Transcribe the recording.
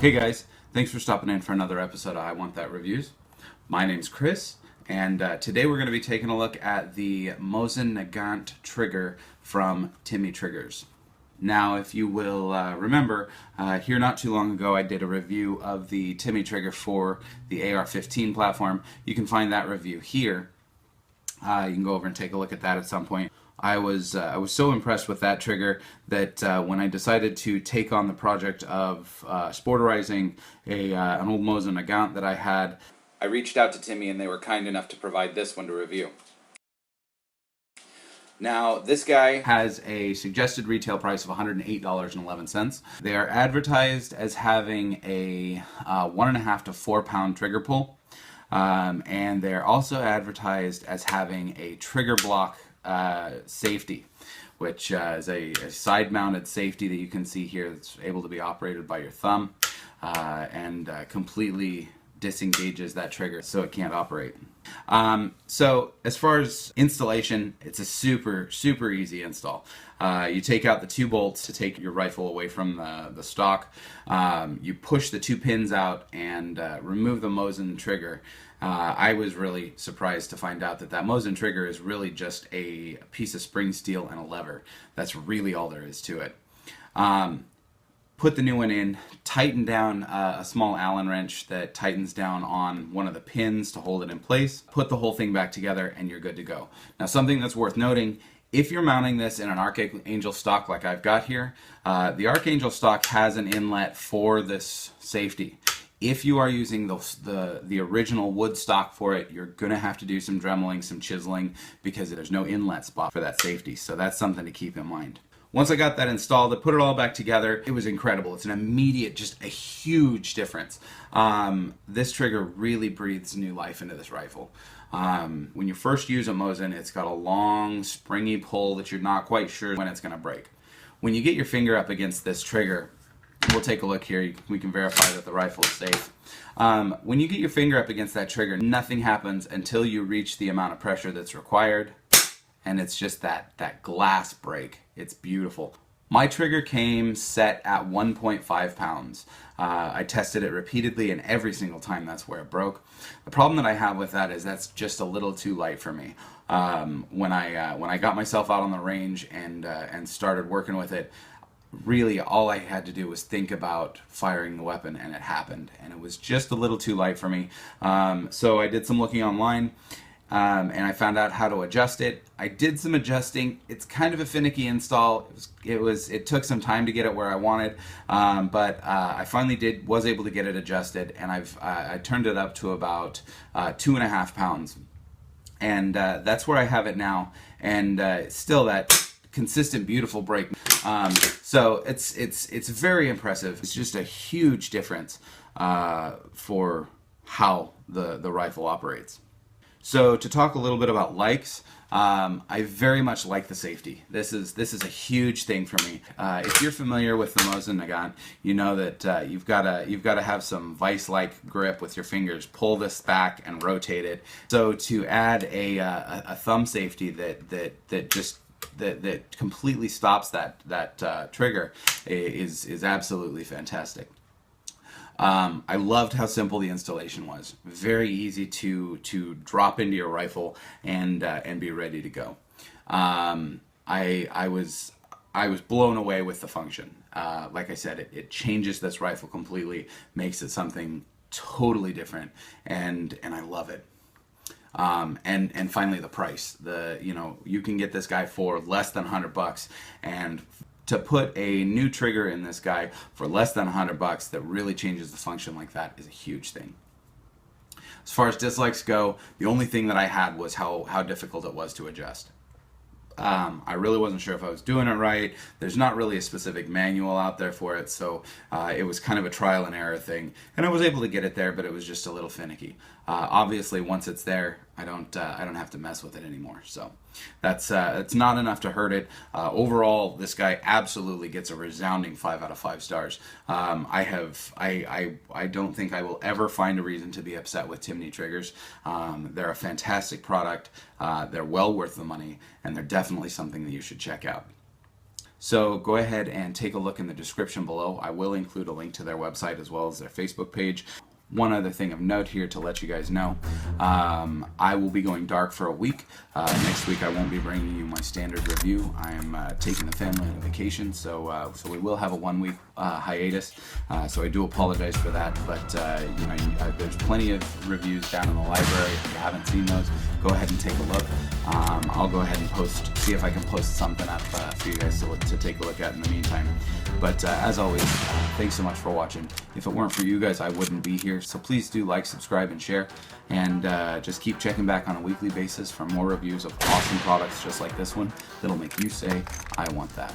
Hey guys, thanks for stopping in for another episode of I Want That Reviews. My name's Chris, and today we're going to be taking a look at the Mosin Nagant trigger from Timney Triggers. Now, if you will remember, here not too long ago I did a review of the Timney trigger for the AR-15 platform. You can find that review here. You can go over and take a look at that at some point. I was so impressed with that trigger that when I decided to take on the project of sporterizing an old Mosin Nagant that I had, I reached out to Timmy and they were kind enough to provide this one to review. Now, this guy has a suggested retail price of $108.11. They are advertised as having a 1.5 to 4 pound trigger pull, and they're also advertised as having a trigger block safety, which is a side-mounted safety that you can see here that's able to be operated by your thumb and completely disengages that trigger so it can't operate. So as far as installation, it's a super easy install. You take out the 2 bolts to take your rifle away from the stock. You push the 2 pins out and remove the Mosin trigger. I was really surprised to find out that Mosin trigger is really just a piece of spring steel and a lever. That's really all there is to it. Put the new one in, tighten down a small Allen wrench that tightens down on one of the pins to hold it in place, put the whole thing back together, and you're good to go. Now, something that's worth noting, if you're mounting this in an Archangel stock like I've got here, the Archangel stock has an inlet for this safety. If you are using the original wood stock for it, you're going to have to do some dremeling, some chiseling, because there's no inlet spot for that safety. So that's something to keep in mind. Once I got that installed, I put it all back together. It was incredible. It's an immediate, just a huge difference. This trigger really breathes new life into this rifle. When you first use a Mosin, it's got a long, springy pull that you're not quite sure when it's going to break. When you get your finger up against this trigger, we'll take a look here. We can verify that the rifle is safe. When you get your finger up against that trigger, nothing happens until you reach the amount of pressure that's required. And it's just that glass break. It's beautiful. My trigger came set at 1.5 pounds. I tested it repeatedly, and every single time that's where it broke. The problem that I have with that is that's just a little too light for me. When I got myself out on the range and started working with it, really all I had to do was think about firing the weapon, and it happened. And it was just a little too light for me. So I did some looking online. And I found out how to adjust it. I did some adjusting. It's kind of a finicky install. It took some time to get it where I wanted, but I finally was able to get it adjusted, and I turned it up to about 2.5 pounds, and that's where I have it now. And still that consistent, beautiful break. So it's very impressive. It's just a huge difference for how the rifle operates. So to talk a little bit about likes, I very much like the safety. This is a huge thing for me. If you're familiar with the Mosin Nagant, you know that you've got to have some vice-like grip with your fingers. Pull this back and rotate it. So to add a thumb safety that completely stops that trigger is absolutely fantastic. I loved how simple the installation was. Very easy to drop into your rifle and be ready to go. I was blown away with the function. Like I said, it changes this rifle completely, makes it something totally different, and I love it. And finally the price. You can get this guy for less than $100, and to put a new trigger in this guy for less than $100 that really changes the function like that is a huge thing. As far as dislikes go, the only thing that I had was how difficult it was to adjust. I really wasn't sure if I was doing it right. There's not really a specific manual out there for it, so it was kind of a trial and error thing. And I was able to get it there, but it was just a little finicky. Obviously, once it's there, I don't have to mess with it anymore. So that's it's not enough to hurt it. Overall, this guy absolutely gets a resounding 5 out of 5 stars. I don't think I will ever find a reason to be upset with Timney triggers. They're a fantastic product. They're well worth the money, and they're definitely something that you should check out. So go ahead and take a look in the description below. I will include a link to their website as well as their Facebook page. One other thing of note here to let you guys know, I will be going dark for a week. Next week I won't be bringing you my standard review. I'm taking the family on vacation, so we will have a 1 week hiatus. So I do apologize for that, but there's plenty of reviews down in the library. If you haven't seen those, go ahead and take a look. I'll go ahead and see if I can post something up for you guys to take a look at in the meantime. But as always, thanks so much for watching. If it weren't for you guys, I wouldn't be here. So please do like, subscribe, and share. And just keep checking back on a weekly basis for more reviews of awesome products just like this one that'll make you say, I want that.